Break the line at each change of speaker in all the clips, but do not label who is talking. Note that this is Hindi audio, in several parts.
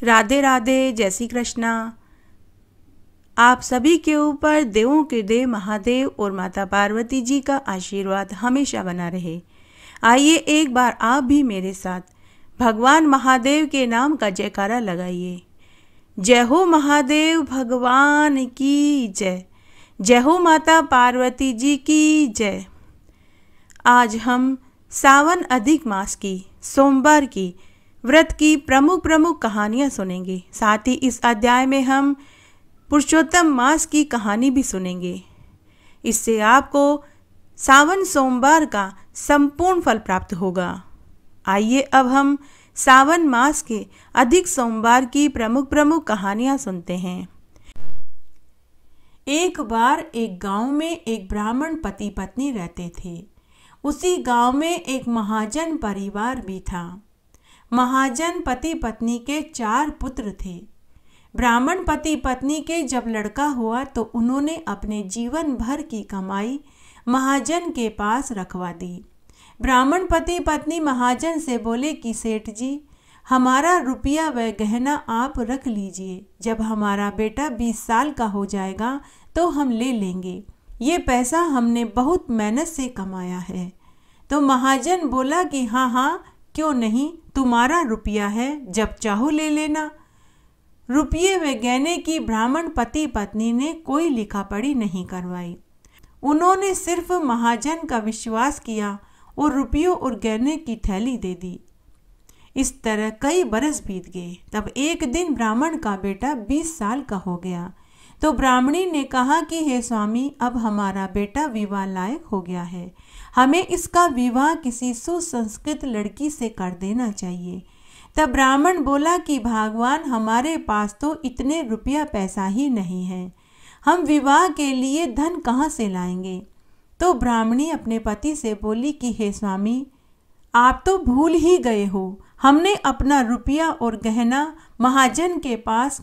राधे राधे, जय श्री कृष्णा। आप सभी के ऊपर देवों के देव महादेव और माता पार्वती जी का आशीर्वाद हमेशा बना रहे। आइए एक बार आप भी मेरे साथ भगवान महादेव के नाम का जयकारा लगाइए। जय हो महादेव भगवान की जय, जय हो माता पार्वती जी की जय। आज हम सावन अधिक मास की सोमवार की व्रत की प्रमुख कहानियाँ सुनेंगे। साथ ही इस अध्याय में हम पुरुषोत्तम मास की कहानी भी सुनेंगे। इससे आपको सावन सोमवार का संपूर्ण फल प्राप्त होगा। आइए अब हम सावन मास के अधिक सोमवार की प्रमुख कहानियाँ सुनते हैं। एक बार एक गांव में एक ब्राह्मण पति पत्नी रहते थे। उसी गांव में एक महाजन परिवार भी था। महाजन पति पत्नी के 4 पुत्र थे। ब्राह्मण पति पत्नी के जब लड़का हुआ तो उन्होंने अपने जीवन भर की कमाई महाजन के पास रखवा दी। ब्राह्मण पति पत्नी महाजन से बोले कि सेठ जी, हमारा रुपया व गहना आप रख लीजिए। जब हमारा बेटा 20 साल का हो जाएगा तो हम ले लेंगे। ये पैसा हमने बहुत मेहनत से कमाया है। तो महाजन बोला कि हाँ, क्यों नहीं, तुम्हारा रुपया है, जब चाहो ले लेना। रुपये व गहने की ब्राह्मण पति पत्नी ने कोई लिखा पढ़ी नहीं करवाई। उन्होंने सिर्फ महाजन का विश्वास किया और रुपयों और गहने की थैली दे दी। इस तरह कई बरस बीत गए। तब एक दिन ब्राह्मण का बेटा 20 साल का हो गया। तो ब्राह्मणी ने कहा कि हे स्वामी, अब हमारा बेटा विवाह लायक हो गया है, हमें इसका विवाह किसी सुसंस्कृत लड़की से कर देना चाहिए। तब ब्राह्मण बोला कि भगवान, हमारे पास तो इतने रुपया पैसा ही नहीं है, हम विवाह के लिए धन कहाँ से लाएंगे। तो ब्राह्मणी अपने पति से बोली कि हे स्वामी, आप तो भूल ही गए हो, हमने अपना रुपया और गहना महाजन के पास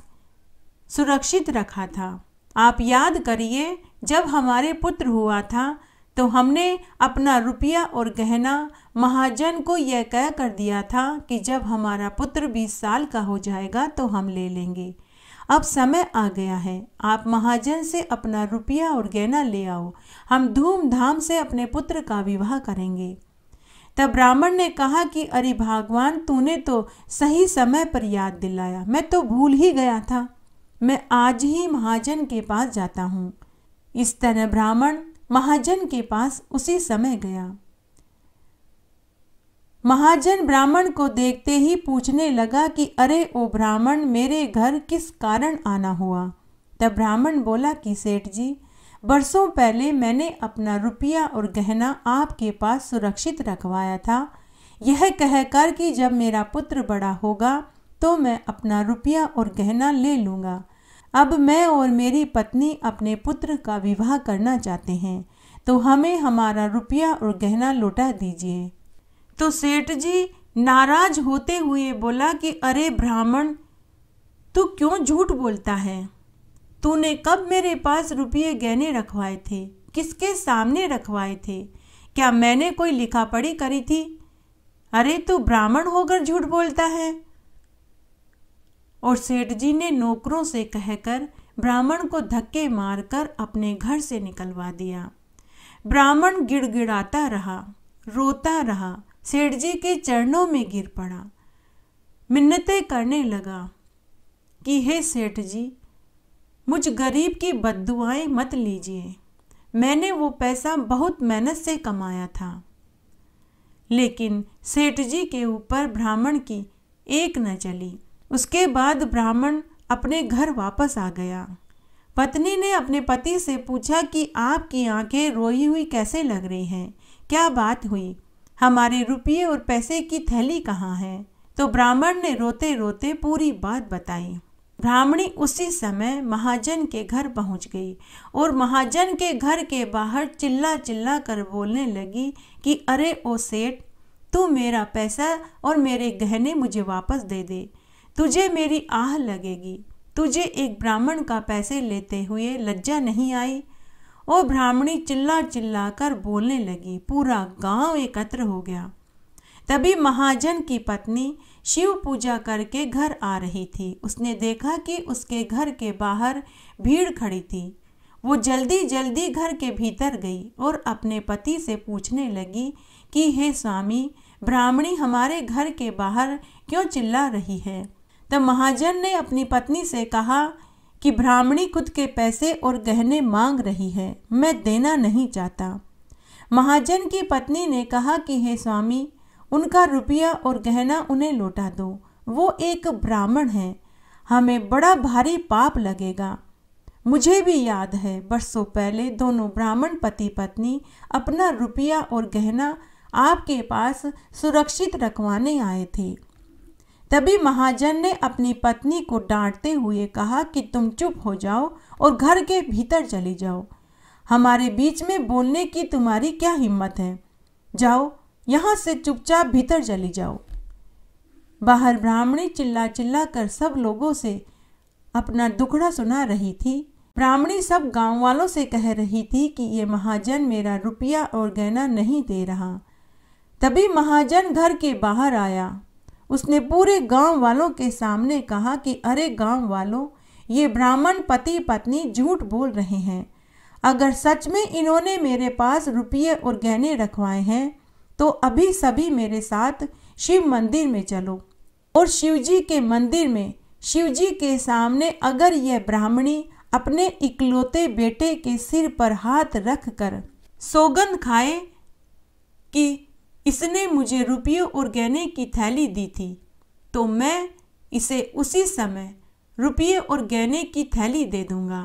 सुरक्षित रखा था। आप याद करिए, जब हमारे पुत्र हुआ था तो हमने अपना रुपया और गहना महाजन को यह कह कर दिया था कि जब हमारा पुत्र 20 साल का हो जाएगा तो हम ले लेंगे। अब समय आ गया है, आप महाजन से अपना रुपया और गहना ले आओ, हम धूमधाम से अपने पुत्र का विवाह करेंगे। तब ब्राह्मण ने कहा कि अरे भगवान, तूने तो सही समय पर याद दिलाया, मैं तो भूल ही गया था, मैं आज ही महाजन के पास जाता हूँ। इस तरह ब्राह्मण महाजन के पास उसी समय गया। महाजन ब्राह्मण को देखते ही पूछने लगा कि अरे ओ ब्राह्मण, मेरे घर किस कारण आना हुआ। तब ब्राह्मण बोला कि सेठ जी, बरसों पहले मैंने अपना रुपया और गहना आपके पास सुरक्षित रखवाया था, यह कहकर कि जब मेरा पुत्र बड़ा होगा तो मैं अपना रुपया और गहना ले लूँगा। अब मैं और मेरी पत्नी अपने पुत्र का विवाह करना चाहते हैं, तो हमें हमारा रुपया और गहना लौटा दीजिए। तो सेठ जी नाराज होते हुए बोला कि अरे ब्राह्मण, तू क्यों झूठ बोलता है? तूने कब मेरे पास रुपये गहने रखवाए थे? किसके सामने रखवाए थे? क्या मैंने कोई लिखा पढ़ी करी थी? अरे तू ब्राह्मण होकर झूठ बोलता है। और सेठ जी ने नौकरों से कहकर ब्राह्मण को धक्के मारकर अपने घर से निकलवा दिया। ब्राह्मण गिड़गिड़ाता रहा, रोता रहा, सेठ जी के चरणों में गिर पड़ा, मिन्नतें करने लगा कि हे सेठ जी, मुझ गरीब की बद्दुआएं मत लीजिए, मैंने वो पैसा बहुत मेहनत से कमाया था। लेकिन सेठ जी के ऊपर ब्राह्मण की एक न चली। उसके बाद ब्राह्मण अपने घर वापस आ गया। पत्नी ने अपने पति से पूछा कि आपकी आंखें रोई हुई कैसे लग रही हैं, क्या बात हुई, हमारे रुपये और पैसे की थैली कहाँ है? तो ब्राह्मण ने रोते रोते पूरी बात बताई। ब्राह्मणी उसी समय महाजन के घर पहुंच गई और महाजन के घर के बाहर चिल्ला चिल्ला कर बोलने लगी कि अरे ओ सेठ, तू मेरा पैसा और मेरे गहने मुझे वापस दे दे, तुझे मेरी आह लगेगी, तुझे एक ब्राह्मण का पैसे लेते हुए लज्जा नहीं आई? ओ ब्राह्मणी चिल्ला चिल्ला कर बोलने लगी। पूरा गांव एकत्र हो गया। तभी महाजन की पत्नी शिव पूजा करके घर आ रही थी। उसने देखा कि उसके घर के बाहर भीड़ खड़ी थी। वो जल्दी जल्दी घर के भीतर गई और अपने पति से पूछने लगी कि हे स्वामी, ब्राह्मणी हमारे घर के बाहर क्यों चिल्ला रही है। तब महाजन ने अपनी पत्नी से कहा कि ब्राह्मणी खुद के पैसे और गहने मांग रही है, मैं देना नहीं चाहता। महाजन की पत्नी ने कहा कि हे स्वामी, उनका रुपया और गहना उन्हें लौटा दो, वो एक ब्राह्मण है, हमें बड़ा भारी पाप लगेगा। मुझे भी याद है, बरसों पहले दोनों ब्राह्मण पति पत्नी अपना रुपया और गहना आपके पास सुरक्षित रखवाने आए थे। तभी महाजन ने अपनी पत्नी को डांटते हुए कहा कि तुम चुप हो जाओ और घर के भीतर चली जाओ। हमारे बीच में बोलने की तुम्हारी क्या हिम्मत है? जाओ, यहाँ से चुपचाप भीतर चली जाओ। बाहर ब्राह्मणी चिल्ला चिल्ला कर सब लोगों से अपना दुखड़ा सुना रही थी। ब्राह्मणी सब गांव वालों से कह रही थी कि ये महाजन मेरा रुपया और गहना नहीं दे रहा। तभी महाजन घर के बाहर आया। उसने पूरे गांव वालों के सामने कहा कि अरे गांव वालों, ये ब्राह्मण पति पत्नी झूठ बोल रहे हैं। अगर सच में इन्होंने मेरे पास रुपये और गहने रखवाए हैं तो अभी सभी मेरे साथ शिव मंदिर में चलो और शिवजी के मंदिर में शिवजी के सामने अगर यह ब्राह्मणी अपने इकलौते बेटे के सिर पर हाथ रख कर सौगंध खाए कि इसने मुझे रुपयों और गहने की थैली दी थी, तो मैं इसे उसी समय रुपये और गहने की थैली दे दूंगा।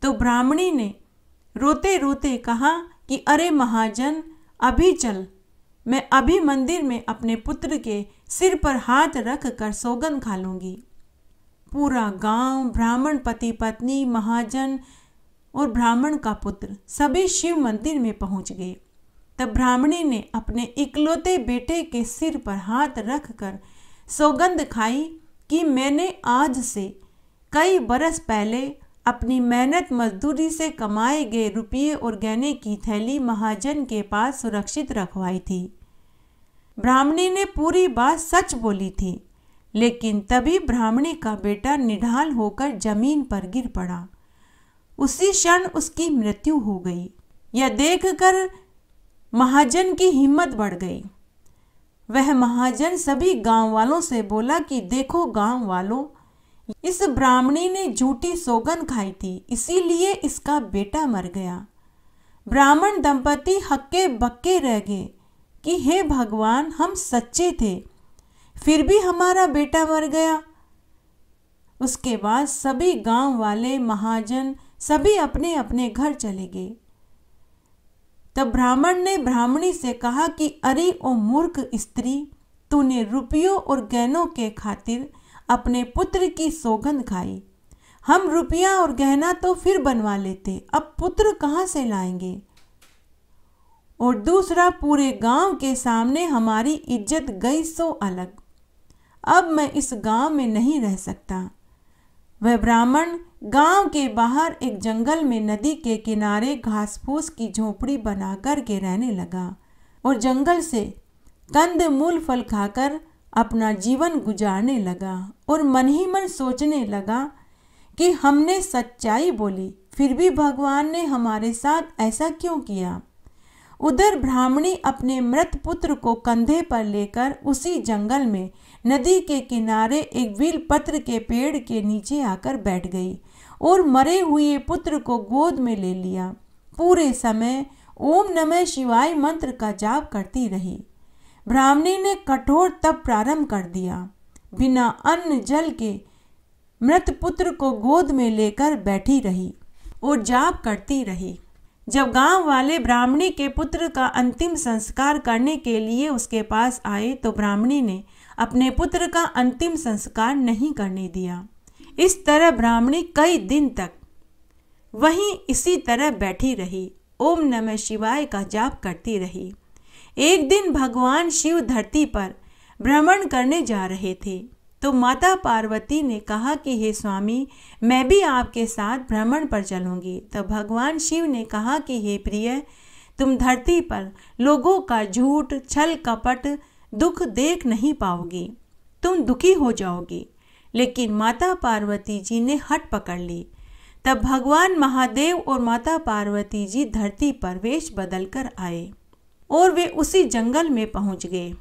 तो ब्राह्मणी ने रोते रोते कहा कि अरे महाजन, अभी चल, मैं अभी मंदिर में अपने पुत्र के सिर पर हाथ रख कर सौगंध खा लूँगी। पूरा गांव, ब्राह्मण पति पत्नी, महाजन और ब्राह्मण का पुत्र सभी शिव मंदिर में पहुंच गए। तब ब्राह्मणी ने अपने इकलौते बेटे के सिर पर हाथ रख कर सौगंध खाई कि मैंने आज से कई बरस पहले अपनी मेहनत मजदूरी से कमाए गए रुपये और गहने की थैली महाजन के पास सुरक्षित रखवाई थी। ब्राह्मणी ने पूरी बात सच बोली थी, लेकिन तभी ब्राह्मणी का बेटा निढाल होकर जमीन पर गिर पड़ा। उसी क्षण उसकी मृत्यु हो गई। यह देखकर महाजन की हिम्मत बढ़ गई। वह महाजन सभी गांव वालों से बोला कि देखो गांव वालों, इस ब्राह्मणी ने झूठी सौगंध खाई थी, इसीलिए इसका बेटा मर गया। ब्राह्मण दंपति हक्के बक्के रह गए कि हे भगवान, हम सच्चे थे, फिर भी हमारा बेटा मर गया। उसके बाद सभी गांव वाले, महाजन सभी अपने अपने घर चले गए। तब ब्राह्मण ने ब्राह्मणी से कहा कि अरे ओ मूर्ख स्त्री, तूने रुपयों और गहनों के खातिर अपने पुत्र की सौगंध खाई। हम रुपया और गहना तो फिर बनवा लेते, अब पुत्र कहाँ से लाएंगे? और दूसरा, पूरे गांव के सामने हमारी इज्जत गई सो अलग। अब मैं इस गांव में नहीं रह सकता। वह ब्राह्मण गांव के बाहर एक जंगल में नदी के किनारे घास फूस की झोपड़ी बनाकर के रहने लगा और जंगल से कंद मूल फल खाकर अपना जीवन गुजारने लगा और मन ही मन सोचने लगा कि हमने सच्चाई बोली, फिर भी भगवान ने हमारे साथ ऐसा क्यों किया। उधर ब्राह्मणी अपने मृत पुत्र को कंधे पर लेकर उसी जंगल में नदी के किनारे एक बेल पत्र के पेड़ के नीचे आकर बैठ गई और मरे हुए पुत्र को गोद में ले लिया। पूरे समय ओम नमः शिवाय मंत्र का जाप करती रही। ब्राह्मणी ने कठोर तप प्रारंभ कर दिया। बिना अन्न जल के मृत पुत्र को गोद में लेकर बैठी रही और जाप करती रही। जब गांव वाले ब्राह्मणी के पुत्र का अंतिम संस्कार करने के लिए उसके पास आए तो ब्राह्मणी ने अपने पुत्र का अंतिम संस्कार नहीं करने दिया। इस तरह ब्राह्मणी कई दिन तक वहीं इसी तरह बैठी रही, ओम नमः शिवाय का जाप करती रही। एक दिन भगवान शिव धरती पर भ्रमण करने जा रहे थे तो माता पार्वती ने कहा कि हे स्वामी, मैं भी आपके साथ भ्रमण पर चलूँगी। तब भगवान शिव ने कहा कि हे प्रिय, तुम धरती पर लोगों का झूठ, छल कपट, दुख देख नहीं पाओगी। तुम दुखी हो जाओगी। लेकिन माता पार्वती जी ने हट पकड़ ली। तब भगवान महादेव और माता पार्वती जी धरती पर वेश बदल कर आए और वे उसी जंगल में पहुंच गए।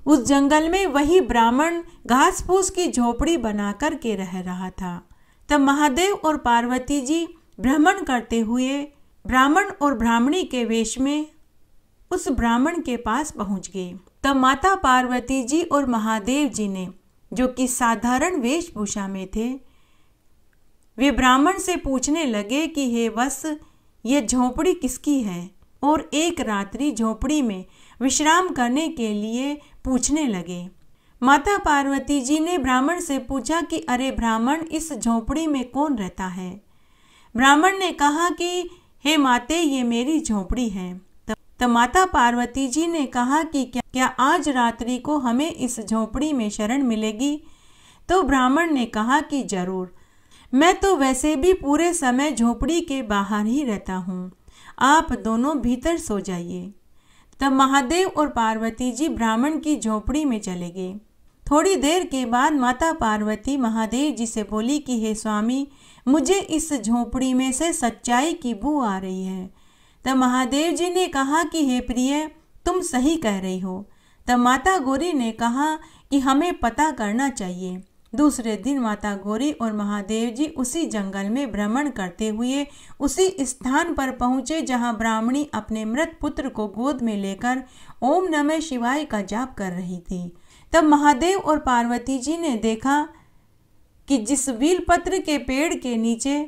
उस जंगल में वही ब्राह्मण घास फूस की झोपड़ी बना कर के रह रहा था। तब महादेव और पार्वती जी भ्रमण करते हुए ब्राह्मण और ब्राह्मणी के वेश में उस ब्राह्मण के पास पहुंच गए। तब माता पार्वती जी और महादेव जी ने, जो कि साधारण वेशभूषा में थे, वे ब्राह्मण से पूछने लगे कि हे वत्स, ये झोपड़ी किसकी है? और एक रात्रि झोपड़ी में विश्राम करने के लिए पूछने लगे। माता पार्वती जी ने ब्राह्मण से पूछा कि अरे ब्राह्मण, इस झोपड़ी में कौन रहता है? ब्राह्मण ने कहा कि हे माते, ये मेरी झोपड़ी है। तब माता पार्वती जी ने कहा कि क्या आज रात्रि को हमें इस झोपड़ी में शरण मिलेगी? तो ब्राह्मण ने कहा कि जरूर, मैं तो वैसे भी पूरे समय झोपड़ी के बाहर ही रहता हूँ, आप दोनों भीतर सो जाइए। तब महादेव और पार्वती जी ब्राह्मण की झोपड़ी में चले गए। थोड़ी देर के बाद माता पार्वती महादेव जी से बोली कि हे स्वामी, मुझे इस झोपड़ी में से सच्चाई की बू आ रही है। तब महादेव जी ने कहा कि हे प्रिय, तुम सही कह रही हो। तब माता गौरी ने कहा कि हमें पता करना चाहिए। दूसरे दिन माता गौरी और महादेव जी उसी जंगल में भ्रमण करते हुए उसी स्थान पर पहुँचे जहाँ ब्राह्मणी अपने मृत पुत्र को गोद में लेकर ओम नमः शिवाय का जाप कर रही थी। तब महादेव और पार्वती जी ने देखा कि जिस बीलपत्र के पेड़ के नीचे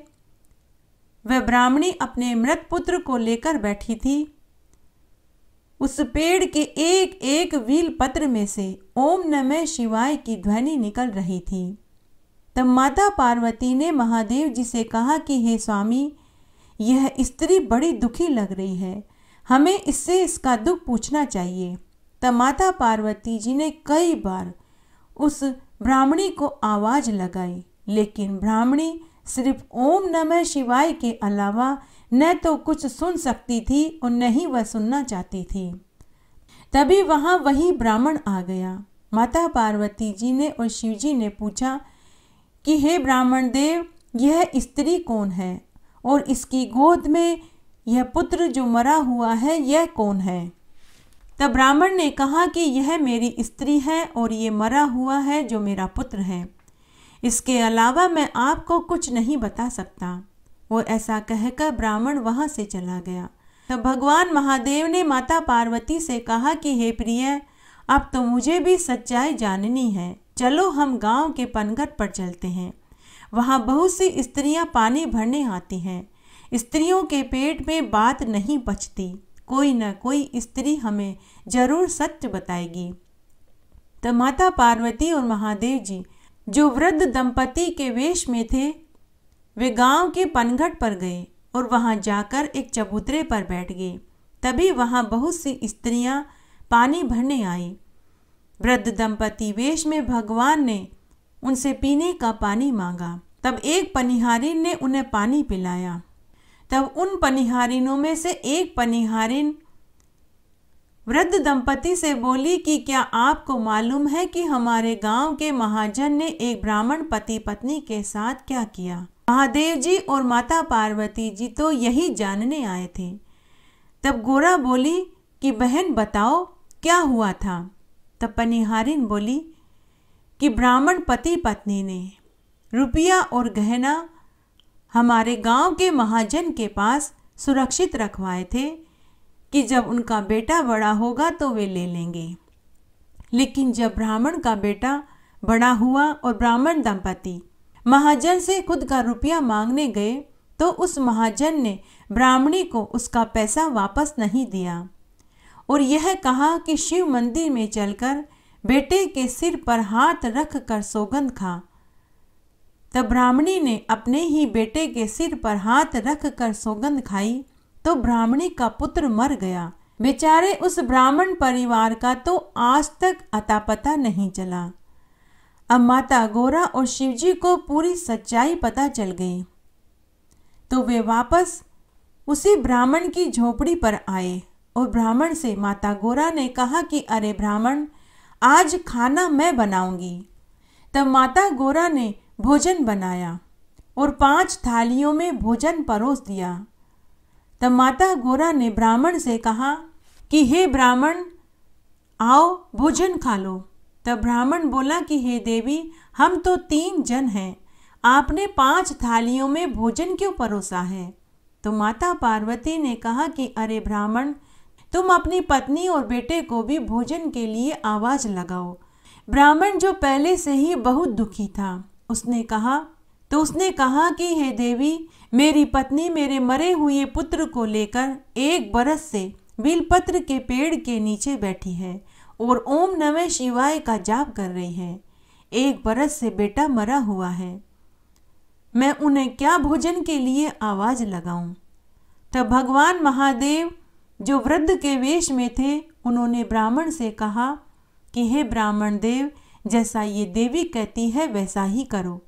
वह ब्राह्मणी अपने मृत पुत्र को लेकर बैठी थी, उस पेड़ के एक एक बील पत्र में से ओम नमः शिवाय की ध्वनि निकल रही थी। तब माता पार्वती ने महादेव जी से कहा कि हे स्वामी, यह स्त्री बड़ी दुखी लग रही है, हमें इससे इसका दुख पूछना चाहिए। तब माता पार्वती जी ने कई बार उस ब्राह्मणी को आवाज लगाई, लेकिन ब्राह्मणी सिर्फ ओम नमः शिवाय के अलावा न तो कुछ सुन सकती थी और न ही वह सुनना चाहती थी। तभी वहाँ वही ब्राह्मण आ गया। माता पार्वती जी ने और शिव जी ने पूछा कि हे ब्राह्मण देव, यह स्त्री कौन है और इसकी गोद में यह पुत्र जो मरा हुआ है, यह कौन है? तब ब्राह्मण ने कहा कि यह मेरी स्त्री है और ये मरा हुआ है जो मेरा पुत्र है। इसके अलावा मैं आपको कुछ नहीं बता सकता। और ऐसा कहकर ब्राह्मण वहाँ से चला गया। तब भगवान महादेव ने माता पार्वती से कहा कि हे प्रिय, अब तो मुझे भी सच्चाई जाननी है, चलो हम गांव के पनघट पर चलते हैं। वहाँ बहुत सी स्त्रियां पानी भरने आती हैं। स्त्रियों के पेट में बात नहीं पचती, कोई न कोई स्त्री हमें जरूर सत्य बताएगी। तब माता पार्वती और महादेव जी, जो वृद्ध दंपति के वेश में थे, वे गांव के पनघट पर गए और वहां जाकर एक चबूतरे पर बैठ गए। तभी वहां बहुत सी स्त्रियां पानी भरने आई। वृद्ध दंपति वेश में भगवान ने उनसे पीने का पानी मांगा। तब एक पनिहारिन ने उन्हें पानी पिलाया। तब उन पनिहारिनों में से एक पनिहारिन वृद्ध दंपति से बोली कि क्या आपको मालूम है कि हमारे गांव के महाजन ने एक ब्राह्मण पति पत्नी के साथ क्या किया? महादेव जी और माता पार्वती जी तो यही जानने आए थे। तब गोरा बोली कि बहन बताओ क्या हुआ था? तब पनिहारिन बोली कि ब्राह्मण पति पत्नी ने रुपया और गहना हमारे गांव के महाजन के पास सुरक्षित रखवाए थे कि जब उनका बेटा बड़ा होगा तो वे ले लेंगे। लेकिन जब ब्राह्मण का बेटा बड़ा हुआ और ब्राह्मण दंपति महाजन से खुद का रुपया मांगने गए तो उस महाजन ने ब्राह्मणी को उसका पैसा वापस नहीं दिया और यह कहा कि शिव मंदिर में चलकर बेटे के सिर पर हाथ रख कर सौगंध खा। तब ब्राह्मणी ने अपने ही बेटे के सिर पर हाथ रख कर सौगंध खाई तो ब्राह्मणी का पुत्र मर गया। बेचारे उस ब्राह्मण परिवार का तो आज तक अता पता नहीं चला। अब माता गौरा और शिवजी को पूरी सच्चाई पता चल गई तो वे वापस उसी ब्राह्मण की झोपड़ी पर आए और ब्राह्मण से माता गौरा ने कहा कि अरे ब्राह्मण, आज खाना मैं बनाऊंगी, तब माता गौरा ने भोजन बनाया और 5 थालियों में भोजन परोस दिया। तब माता गौरा ने ब्राह्मण से कहा कि हे ब्राह्मण, आओ भोजन खा लो। तब ब्राह्मण बोला कि हे देवी, हम तो 3 जन हैं, आपने 5 थालियों में भोजन क्यों परोसा है? तो माता पार्वती ने कहा कि अरे ब्राह्मण, तुम अपनी पत्नी और बेटे को भी भोजन के लिए आवाज लगाओ। ब्राह्मण जो पहले से ही बहुत दुखी था, उसने कहा कि हे देवी, मेरी पत्नी मेरे मरे हुए पुत्र को लेकर 1 बरस से बिलपत्र के पेड़ के नीचे बैठी है और ओम नमः शिवाय का जाप कर रही है। 1 बरस से बेटा मरा हुआ है, मैं उन्हें क्या भोजन के लिए आवाज लगाऊं? तब भगवान महादेव जो वृद्ध के वेश में थे, उन्होंने ब्राह्मण से कहा कि हे ब्राह्मण देव, जैसा ये देवी कहती है वैसा ही करो।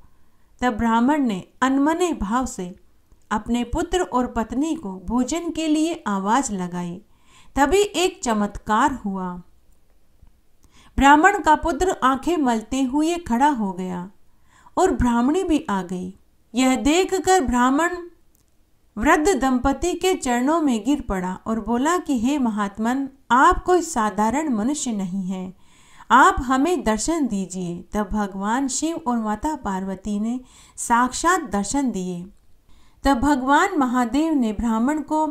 तब ब्राह्मण ने अनमने भाव से अपने पुत्र और पत्नी को भोजन के लिए आवाज लगाई। तभी एक चमत्कार हुआ। ब्राह्मण का पुत्र आंखें मलते हुए खड़ा हो गया और ब्राह्मणी भी आ गई। यह देखकर ब्राह्मण वृद्ध दंपति के चरणों में गिर पड़ा और बोला कि हे महात्मन, आप कोई साधारण मनुष्य नहीं हैं, आप हमें दर्शन दीजिए। तब भगवान शिव और माता पार्वती ने साक्षात दर्शन दिए। तब भगवान महादेव ने ब्राह्मण को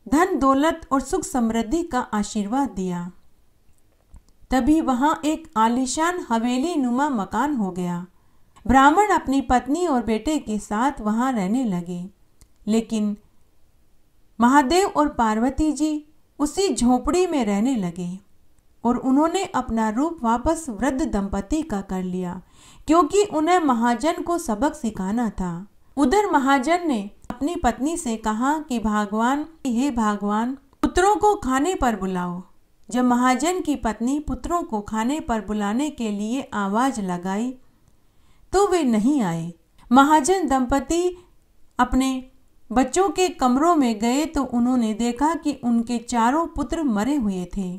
धन दौलत और सुख समृद्धि का आशीर्वाद दिया। तभी वहां एक आलीशान हवेली नुमा मकान हो गया। ब्राह्मण अपनी पत्नी और बेटे के साथ वहां रहने लगे, लेकिन महादेव और पार्वती जी उसी झोपड़ी में रहने लगे और उन्होंने अपना रूप वापस वृद्ध दंपति का कर लिया, क्योंकि उन्हें महाजन को सबक सिखाना था। उधर महाजन ने अपनी पत्नी से कहा कि हे भगवान, पुत्रों को खाने पर बुलाओ। जब महाजन की पत्नी पुत्रों को खाने पर बुलाने के लिए आवाज लगाई तो वे नहीं आए। महाजन दंपति अपने बच्चों के कमरों में गए तो उन्होंने देखा कि उनके 4 पुत्र मरे हुए थे।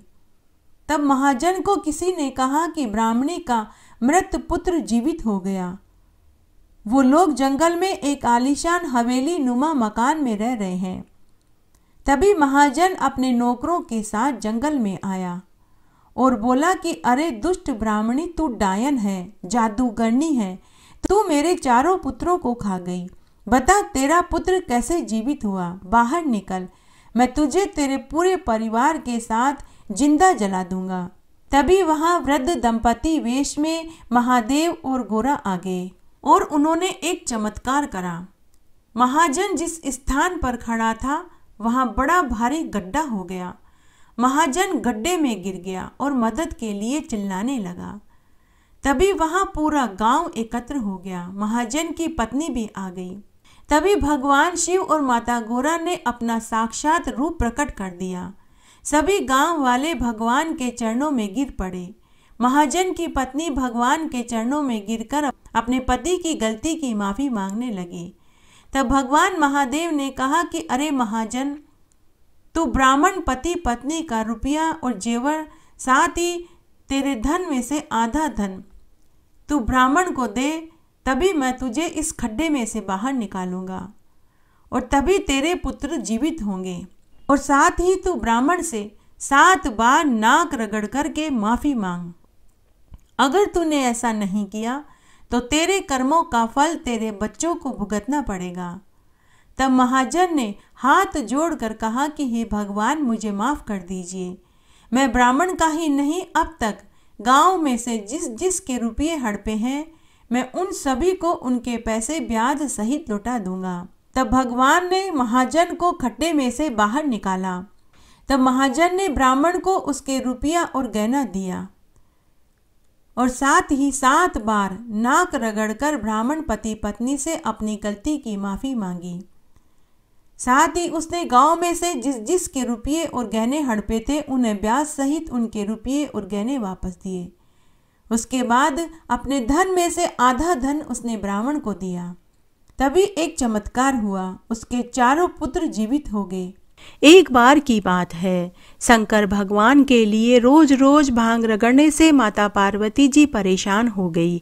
तब महाजन को किसी ने कहा कि ब्राह्मणी का मृत पुत्र जीवित हो गया। वो लोग जंगल में एक आलीशान हवेली नुमा मकान में रह रहे हैं। तभी महाजन अपने नौकरों के साथ जंगल में आया और बोला कि अरे दुष्ट ब्राह्मणी, तू डायन है, जादूगरनी है, तू मेरे 4 पुत्रों को खा गई। बता, तेरा पुत्र कैसे जीवित हुआ? बाहर निकल, मैं तुझे तेरे पूरे परिवार के साथ जिंदा जला दूंगा। तभी वहां वृद्ध दंपति वेश में महादेव और गौरा आ गए और उन्होंने एक चमत्कार करा। महाजन जिस स्थान पर खड़ा था वहां बड़ा भारी गड्ढा हो गया। महाजन गड्ढे में गिर गया और मदद के लिए चिल्लाने लगा। तभी वहां पूरा गांव एकत्र हो गया। महाजन की पत्नी भी आ गई। तभी भगवान शिव और माता गौरा ने अपना साक्षात रूप प्रकट कर दिया। सभी गांव वाले भगवान के चरणों में गिर पड़े। महाजन की पत्नी भगवान के चरणों में गिरकर अपने पति की गलती की माफी मांगने लगी। तब भगवान महादेव ने कहा कि अरे महाजन, तू ब्राह्मण पति पत्नी का रुपया और जेवर, साथ ही तेरे धन में से आधा धन तू ब्राह्मण को दे, तभी मैं तुझे इस खड्डे में से बाहर निकालूंगा और तभी तेरे पुत्र जीवित होंगे। और साथ ही तू ब्राह्मण से 7 बार नाक रगड़ करके माफी मांग। अगर तूने ऐसा नहीं किया तो तेरे कर्मों का फल तेरे बच्चों को भुगतना पड़ेगा। तब महाजन ने हाथ जोड़कर कहा कि हे भगवान, मुझे माफ कर दीजिए। मैं ब्राह्मण का ही नहीं, अब तक गांव में से जिस के रुपये हड़पे हैं, मैं उन सभी को उनके पैसे ब्याज सहित लौटा दूंगा। तब भगवान ने महाजन को खड्डे में से बाहर निकाला। तब महाजन ने ब्राह्मण को उसके रुपया और गहना दिया और साथ ही 7 बार नाक रगड़कर ब्राह्मण पति पत्नी से अपनी गलती की माफी मांगी। साथ ही उसने गांव में से जिस के रुपये और गहने हड़पे थे, उन्हें ब्याज सहित उनके रुपये और गहने वापस दिए। उसके बाद अपने धन में से आधा धन उसने ब्राह्मण को दिया। तभी एक चमत्कार हुआ, उसके 4 पुत्र जीवित हो गए। एक बार की बात है, शंकर भगवान के लिए रोज रोज भांग रगड़ने से माता पार्वती जी परेशान हो गई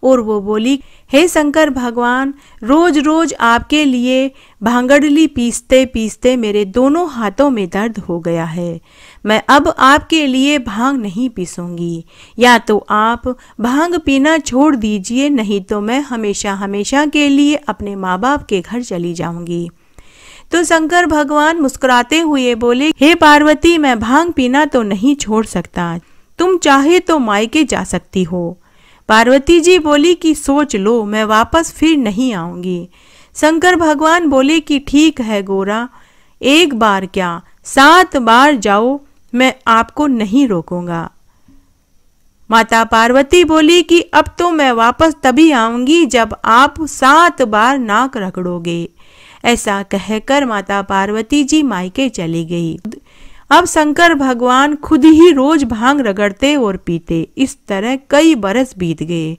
और वो बोली, हे शंकर भगवान, रोज रोज आपके लिए भांगड़ली पीसते पीसते मेरे दोनों हाथों में दर्द हो गया है। मैं अब आपके लिए भांग नहीं पीसूंगी। या तो आप भांग पीना छोड़ दीजिए, नहीं तो मैं हमेशा हमेशा के लिए अपने माँ बाप के घर चली जाऊंगी। तो शंकर भगवान मुस्कुराते हुए बोले, हे पार्वती, मैं भांग पीना तो नहीं छोड़ सकता, तुम चाहे तो मायके जा सकती हो। पार्वती जी बोली कि सोच लो, मैं वापस फिर नहीं आऊंगी। शंकर भगवान बोले कि ठीक है गोरा, एक बार क्या 7 बार जाओ, मैं आपको नहीं रोकूंगा। माता पार्वती बोली कि अब तो मैं वापस तभी आऊंगी जब आप 7 बार नाक रगड़ोगे। ऐसा कहकर माता पार्वती जी मायके चली गई। अब शंकर भगवान खुद ही रोज भांग रगड़ते और पीते। इस तरह कई बरस बीत गए।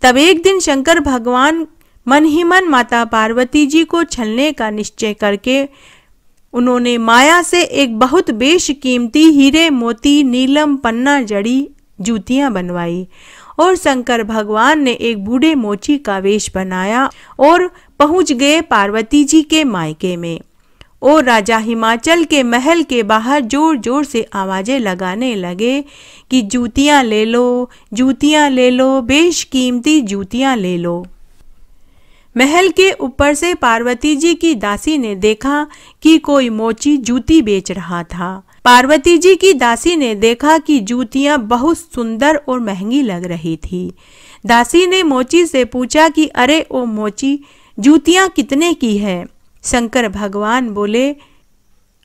तब एक दिन शंकर भगवान मन ही मन माता पार्वती जी को छलने का निश्चय करके उन्होंने माया से एक बहुत बेशकीमती हीरे मोती नीलम पन्ना जड़ी जूतियां बनवाई और शंकर भगवान ने एक बूढ़े मोची का वेश बनाया और पहुंच गए पार्वती जी के मायके में। और राजा हिमाचल के महल के बाहर जोर जोर से आवाजें लगाने लगे कि जूतियां ले लो, जूतियां ले लो, बेशकीमती जूतियां ले लो। महल के ऊपर से पार्वती जी की दासी ने देखा कि कोई मोची जूती बेच रहा था। पार्वती जी की दासी ने देखा कि जूतियां बहुत सुंदर और महंगी लग रही थी। दासी ने मोची से पूछा कि अरे ओ मोची, जूतियां कितने की है? शंकर भगवान बोले,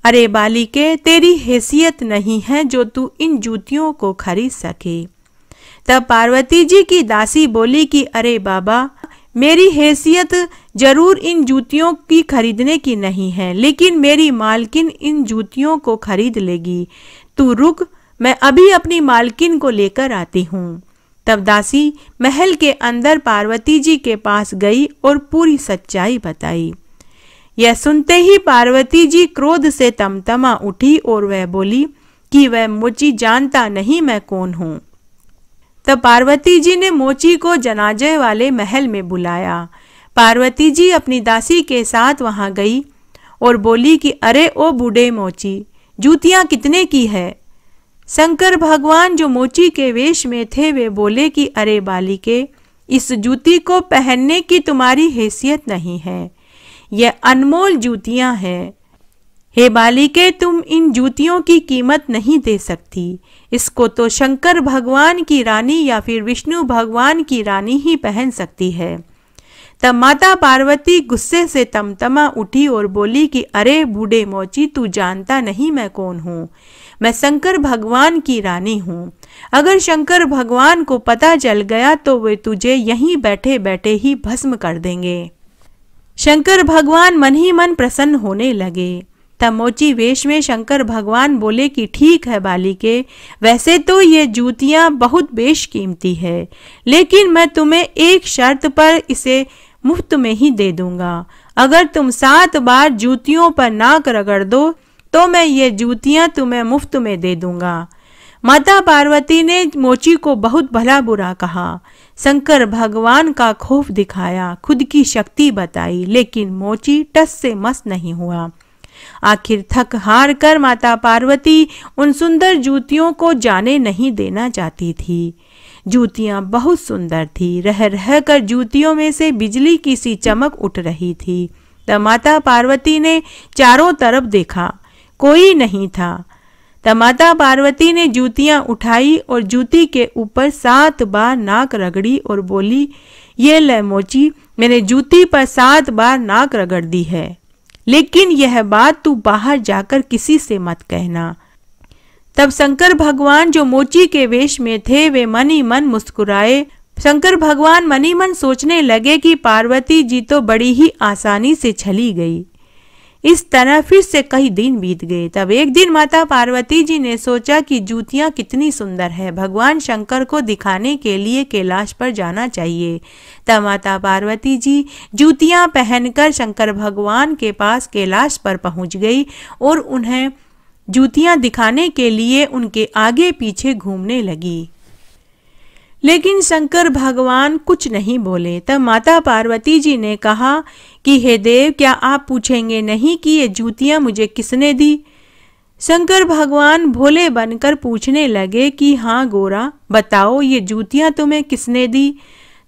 अरे बालिके, तेरी हैसियत नहीं है जो तू इन जूतियों को खरीद सके। तब पार्वती जी की दासी बोली कि अरे बाबा, मेरी हैसियत जरूर इन जूतियों की खरीदने की नहीं है, लेकिन मेरी मालकिन इन जूतियों को खरीद लेगी। तू रुक, मैं अभी अपनी मालकिन को लेकर आती हूँ। तब दासी महल के अंदर पार्वती जी के पास गई और पूरी सच्चाई बताई। यह सुनते ही पार्वती जी क्रोध से तमतमा उठी और वह बोली कि वह मोची जानता नहीं मैं कौन हूँ। तब पार्वती जी ने मोची को जनाजे वाले महल में बुलाया। पार्वती जी अपनी दासी के साथ वहां गई और बोली कि अरे ओ बूढ़े मोची, जूतियां कितने की है? शंकर भगवान जो मोची के वेश में थे वे बोले कि अरे बालिके, इस जूती को पहनने की तुम्हारी हैसियत नहीं है, यह अनमोल जूतियां हैं। हे बालिके, तुम इन जूतियों की कीमत नहीं दे सकती। इसको तो शंकर भगवान की रानी या फिर विष्णु भगवान की रानी ही पहन सकती है। तब माता पार्वती गुस्से से तमतमा उठी और बोली कि अरे बूढ़े मोची, तू जानता नहीं मैं कौन हूँ। मैं शंकर भगवान की रानी हूँ। अगर शंकर भगवान को पता चल गया तो वे तुझे यहीं बैठे बैठे ही भस्म कर देंगे। शंकर भगवान मन ही मन प्रसन्न होने लगे। तब मोची वेश में शंकर भगवान बोले कि ठीक है बालिके, वैसे तो ये जूतियां बहुत बेशकीमती है, लेकिन मैं तुम्हें एक शर्त पर इसे मुफ्त में ही दे दूंगा। अगर तुम 7 बार जूतियों पर नाक रगड़ दो तो मैं ये जूतियां तुम्हें मुफ्त में दे दूंगा। माता पार्वती ने मोची को बहुत भला बुरा कहा, शंकर भगवान का खौफ दिखाया, खुद की शक्ति बताई, लेकिन मोची टस से मस नहीं हुआ। आखिर थक हार कर माता पार्वती उन सुंदर जूतियों को जाने नहीं देना चाहती थी। जूतियां बहुत सुंदर थी, रह रह कर जूतियों में से बिजली की सी चमक उठ रही थी। तब माता पार्वती ने चारों तरफ देखा, कोई नहीं था। तब माता पार्वती ने जूतियां उठाई और जूती के ऊपर 7 बार नाक रगड़ी और बोली, ये ले मोची, मैंने जूती पर 7 बार नाक रगड़ दी है, लेकिन यह बात तू बाहर जाकर किसी से मत कहना। तब शंकर भगवान जो मोची के वेश में थे वे मन ही मन मुस्कुराए। शंकर भगवान मन ही मन सोचने लगे कि पार्वती जी तो बड़ी ही आसानी से छली गई। इस तरह फिर से कई दिन बीत गए। तब एक दिन माता पार्वती जी ने सोचा कि जूतियां कितनी सुंदर है, भगवान शंकर को दिखाने के लिए कैलाश पर जाना चाहिए। तब माता पार्वती जी जूतियां पहनकर शंकर भगवान के पास कैलाश पर पहुंच गई और उन्हें जूतियां दिखाने के लिए उनके आगे पीछे घूमने लगी। लेकिन शंकर भगवान कुछ नहीं बोले। तब माता पार्वती जी ने कहा कि हे देव, क्या आप पूछेंगे नहीं कि ये जूतियां मुझे किसने दी? शंकर भगवान भोले बनकर पूछने लगे कि हाँ गोरा, बताओ ये जूतियां तुम्हें किसने दी?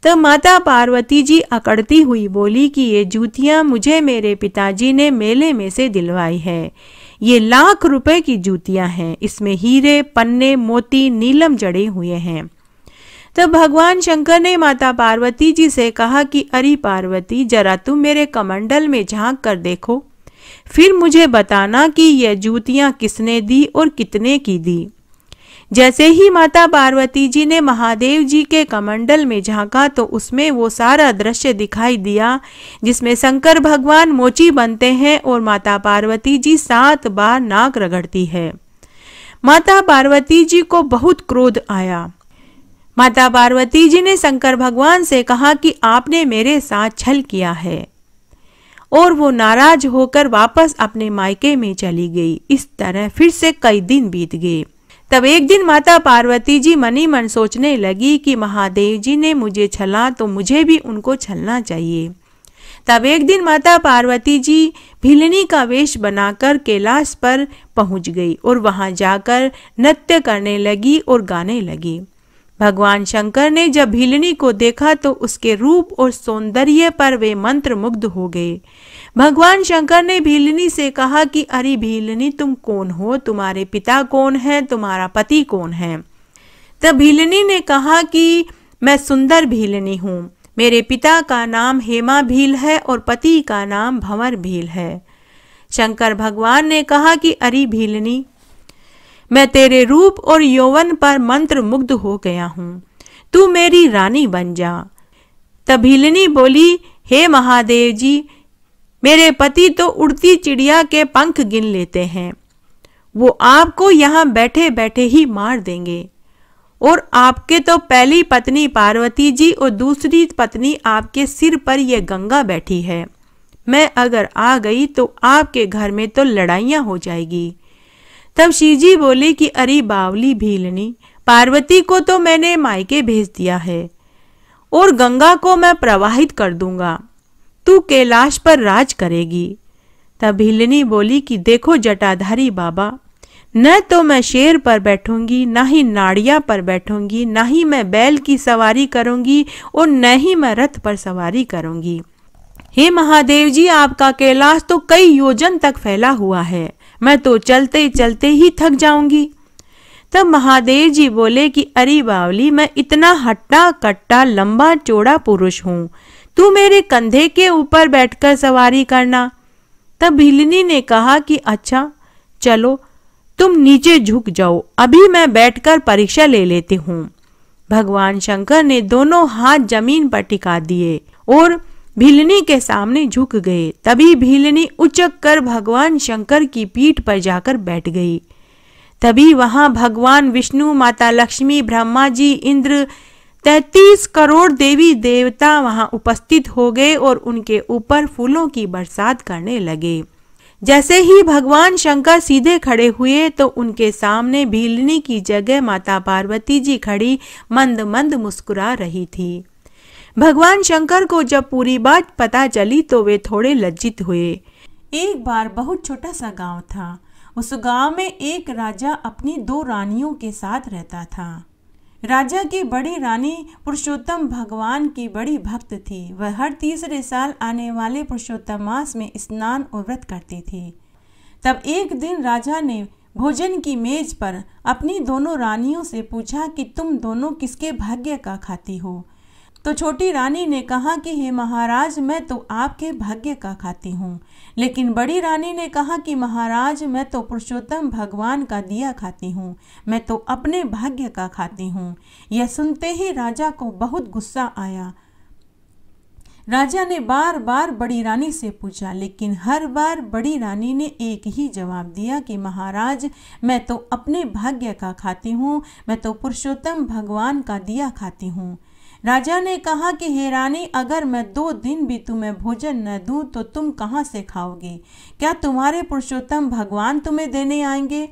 तब माता पार्वती जी अकड़ती हुई बोली कि ये जूतियां मुझे मेरे पिताजी ने मेले में से दिलवाई है। ये लाख रुपए की जूतियां हैं, इसमें हीरे, पन्ने, मोती, नीलम जड़े हुए हैं। तब भगवान शंकर ने माता पार्वती जी से कहा कि अरे पार्वती, जरा तुम मेरे कमंडल में झांक कर देखो, फिर मुझे बताना कि यह जूतियां किसने दी और कितने की दी। जैसे ही माता पार्वती जी ने महादेव जी के कमंडल में झांका तो उसमें वो सारा दृश्य दिखाई दिया जिसमें शंकर भगवान मोची बनते हैं और माता पार्वती जी 7 बार नाक रगड़ती है। माता पार्वती जी को बहुत क्रोध आया। माता पार्वती जी ने शंकर भगवान से कहा कि आपने मेरे साथ छल किया है, और वो नाराज होकर वापस अपने मायके में चली गई। इस तरह फिर से कई दिन बीत गए। तब एक दिन माता पार्वती जी मनी मन सोचने लगी कि महादेव जी ने मुझे छला तो मुझे भी उनको छलना चाहिए। तब एक दिन माता पार्वती जी भिलनी का वेश बनाकर कैलाश पर पहुंच गई और वहां जाकर नृत्य करने लगी और गाने लगी। भगवान शंकर ने जब भीलनी को देखा तो उसके रूप और सौंदर्य पर वे मंत्र मुग्ध हो गए। भगवान शंकर ने भीलनी से कहा कि अरे भीलनी, तुम कौन हो? तुम्हारे पिता कौन है? तुम्हारा पति कौन है? तब भीलनी ने कहा कि मैं सुंदर भीलनी हूँ। मेरे पिता का नाम हेमा भील है और पति का नाम भंवर भील है। शंकर भगवान ने कहा कि अरे भीलनी, मैं तेरे रूप और यौवन पर मंत्र मुग्ध हो गया हूँ, तू मेरी रानी बन जा। तब भीलनी बोली, हे महादेव जी, मेरे पति तो उड़ती चिड़िया के पंख गिन लेते हैं, वो आपको यहाँ बैठे बैठे ही मार देंगे, और आपके तो पहली पत्नी पार्वती जी और दूसरी पत्नी आपके सिर पर यह गंगा बैठी है। मैं अगर आ गई तो आपके घर में तो लड़ाइयाँ हो जाएगी। तब शिव जी बोले कि अरे बावली भीलनी, पार्वती को तो मैंने मायके भेज दिया है और गंगा को मैं प्रवाहित कर दूंगा, तू कैलाश पर राज करेगी। तब भीलनी बोली कि देखो जटाधारी बाबा, न तो मैं शेर पर बैठूंगी, न ही नाड़िया पर बैठूंगी, न ही मैं बैल की सवारी करूंगी और न ही मैं रथ पर सवारी करूंगी। हे महादेव जी, आपका कैलाश तो कई योजन तक फैला हुआ है, मैं तो चलते चलते ही थक जाऊंगी। तब महादेव जी बोले कि अरे बावली, मैं इतना हट्टा कट्टा लंबा चौड़ा पुरुष हूँ, तू मेरे कंधे के ऊपर बैठकर सवारी करना। तब भीलनी ने कहा कि अच्छा चलो, तुम नीचे झुक जाओ, अभी मैं बैठकर परीक्षा ले लेती हूँ। भगवान शंकर ने दोनों हाथ जमीन पर टिका दिए और भीलनी के सामने झुक गए। तभी भीलनी उचक कर भगवान शंकर की पीठ पर जाकर बैठ गई। तभी वहां भगवान विष्णु, माता लक्ष्मी, ब्रह्मा जी, इंद्र, 33 करोड़ देवी देवता वहां उपस्थित हो गए और उनके ऊपर फूलों की बरसात करने लगे। जैसे ही भगवान शंकर सीधे खड़े हुए तो उनके सामने भीलनी की जगह माता पार्वती जी खड़ी मंद मंद मुस्कुरा रही थी। भगवान शंकर को जब पूरी बात पता चली तो वे थोड़े लज्जित हुए। एक बार बहुत छोटा सा गांव था। उस गांव में एक राजा अपनी 2 रानियों के साथ रहता था। राजा की बड़ी रानी पुरुषोत्तम भगवान की बड़ी भक्त थी। वह हर तीसरे साल आने वाले पुरुषोत्तम मास में स्नान और व्रत करती थी। तब एक दिन राजा ने भोजन की मेज पर अपनी दोनों रानियों से पूछा कि तुम दोनों किसके भाग्य का खाती हो। तो छोटी रानी ने कहा कि हे महाराज, मैं तो आपके भाग्य का खाती हूँ। लेकिन बड़ी रानी ने कहा कि महाराज, मैं तो पुरुषोत्तम भगवान का दिया खाती हूँ, मैं तो अपने भाग्य का खाती हूँ। यह सुनते ही राजा को बहुत गुस्सा आया। राजा ने बार बार बड़ी रानी से पूछा, लेकिन हर बार बड़ी रानी ने एक ही जवाब दिया कि महाराज, मैं तो अपने भाग्य का खाती हूँ, मैं तो पुरुषोत्तम भगवान का दिया खाती हूँ। राजा ने कहा कि हे रानी, अगर मैं 2 दिन भी तुम्हें भोजन न दूं तो तुम कहाँ से खाओगी? क्या तुम्हारे पुरुषोत्तम भगवान तुम्हें देने आएंगे?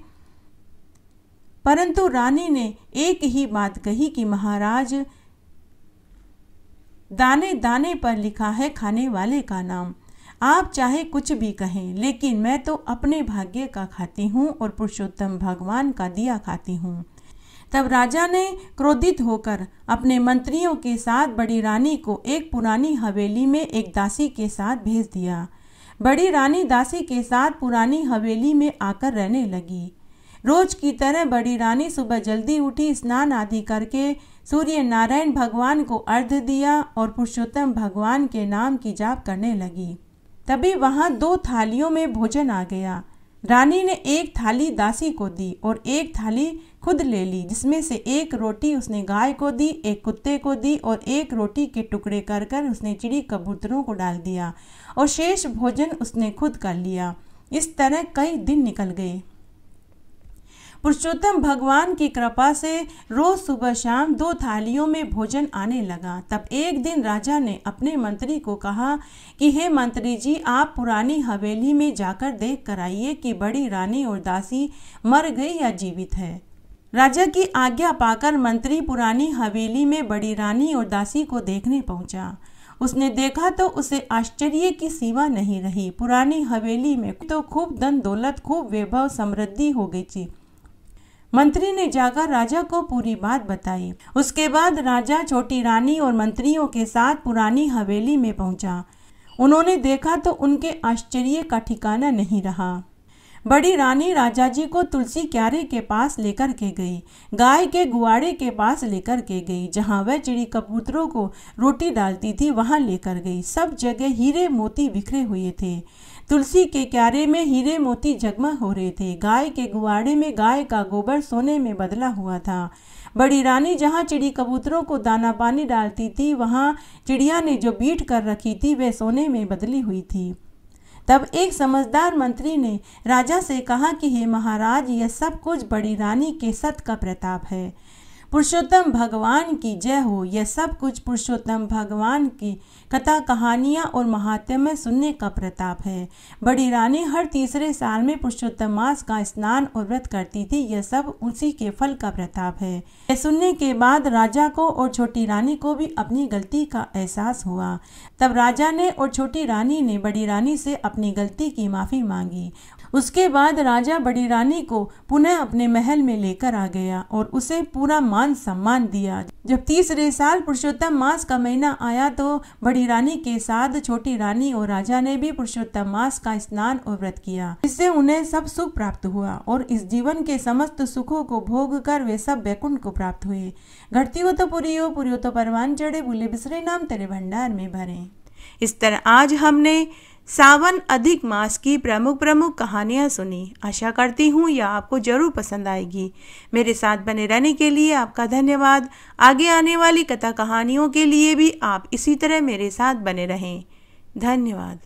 परंतु रानी ने एक ही बात कही कि महाराज, दाने दाने पर लिखा है खाने वाले का नाम। आप चाहे कुछ भी कहें, लेकिन मैं तो अपने भाग्य का खाती हूँ और पुरुषोत्तम भगवान का दिया खाती हूँ। तब राजा ने क्रोधित होकर अपने मंत्रियों के साथ बड़ी रानी को एक पुरानी हवेली में एक दासी के साथ भेज दिया। बड़ी रानी दासी के साथ पुरानी हवेली में आकर रहने लगी। रोज की तरह बड़ी रानी सुबह जल्दी उठी, स्नान आदि करके सूर्य नारायण भगवान को अर्घ्य दिया और पुरुषोत्तम भगवान के नाम की जाप करने लगी। तभी वहां 2 थालियों में भोजन आ गया। रानी ने एक थाली दासी को दी और एक थाली खुद ले ली, जिसमें से एक रोटी उसने गाय को दी, एक कुत्ते को दी और एक रोटी के टुकड़े कर कर उसने चिड़ी कबूतरों को डाल दिया और शेष भोजन उसने खुद कर लिया। इस तरह कई दिन निकल गए। पुरुषोत्तम भगवान की कृपा से रोज सुबह शाम 2 थालियों में भोजन आने लगा। तब एक दिन राजा ने अपने मंत्री को कहा कि हे मंत्री जी, आप पुरानी हवेली में जाकर देख कर आइए कि बड़ी रानी और दासी मर गई या जीवित है। राजा की आज्ञा पाकर मंत्री पुरानी हवेली में बड़ी रानी और दासी को देखने पहुंचा। उसने देखा तो उसे आश्चर्य की सीमा नहीं रही। पुरानी हवेली में तो खूब धन दौलत, खूब वैभव समृद्धि हो गई थी। मंत्री ने जाकर राजा को पूरी बात बताई। उसके बाद राजा छोटी रानी और मंत्रियों के साथ पुरानी हवेली में पहुंचा। उन्होंने देखा तो उनके आश्चर्य का ठिकाना नहीं रहा। बड़ी रानी राजा जी को तुलसी क्यारे के पास लेकर के गई, गाय के गुआड़े के पास लेकर के गई, जहां वह चिड़ी कबूतरों को रोटी डालती थी वहां लेकर गई। सब जगह हीरे मोती बिखरे हुए थे। तुलसी के क्यारे में हीरे मोती जगमग हो रहे थे। गाय के गुआड़े में गाय का गोबर सोने में बदला हुआ था। बड़ी रानी जहाँ चिड़ी कबूतरों को दाना पानी डालती थी, वहाँ चिड़िया ने जो बीट कर रखी थी वह सोने में बदली हुई थी। तब एक समझदार मंत्री ने राजा से कहा कि हे महाराज, यह सब कुछ बड़ी रानी के सत का प्रताप है। पुरुषोत्तम भगवान की जय हो। यह सब कुछ पुरुषोत्तम भगवान की कथा कहानियाँ और महात्म्य सुनने का प्रताप है। बड़ी रानी हर तीसरे साल में पुरुषोत्तम मास का स्नान और व्रत करती थी। यह सब उसी के फल का प्रताप है। यह सुनने के बाद राजा को और छोटी रानी को भी अपनी गलती का एहसास हुआ। तब राजा ने और छोटी रानी ने बड़ी रानी से अपनी गलती की माफ़ी मांगी। उसके बाद राजा बड़ी रानी को पुनः अपने महल में लेकर आ गया और उसे पूरा मान सम्मान दिया। जब तीसरे साल पुरुषोत्तम मास का महीना आया तो बड़ी रानी के साथ छोटी रानी और राजा ने भी पुरुषोत्तम मास का स्नान और व्रत किया, जिससे उन्हें सब सुख प्राप्त हुआ और इस जीवन के समस्त सुखों को भोग कर वे सब वैकुंठ को प्राप्त हुए। घटती हो तो पूरी हो तो परवान चढ़े, भूले बिसरे नाम तेरे भंडार में भरे। इस तरह आज हमने सावन अधिक मास की प्रमुख कहानियाँ सुनी। आशा करती हूँ यह आपको जरूर पसंद आएगी। मेरे साथ बने रहने के लिए आपका धन्यवाद। आगे आने वाली कथा कहानियों के लिए भी आप इसी तरह मेरे साथ बने रहें। धन्यवाद।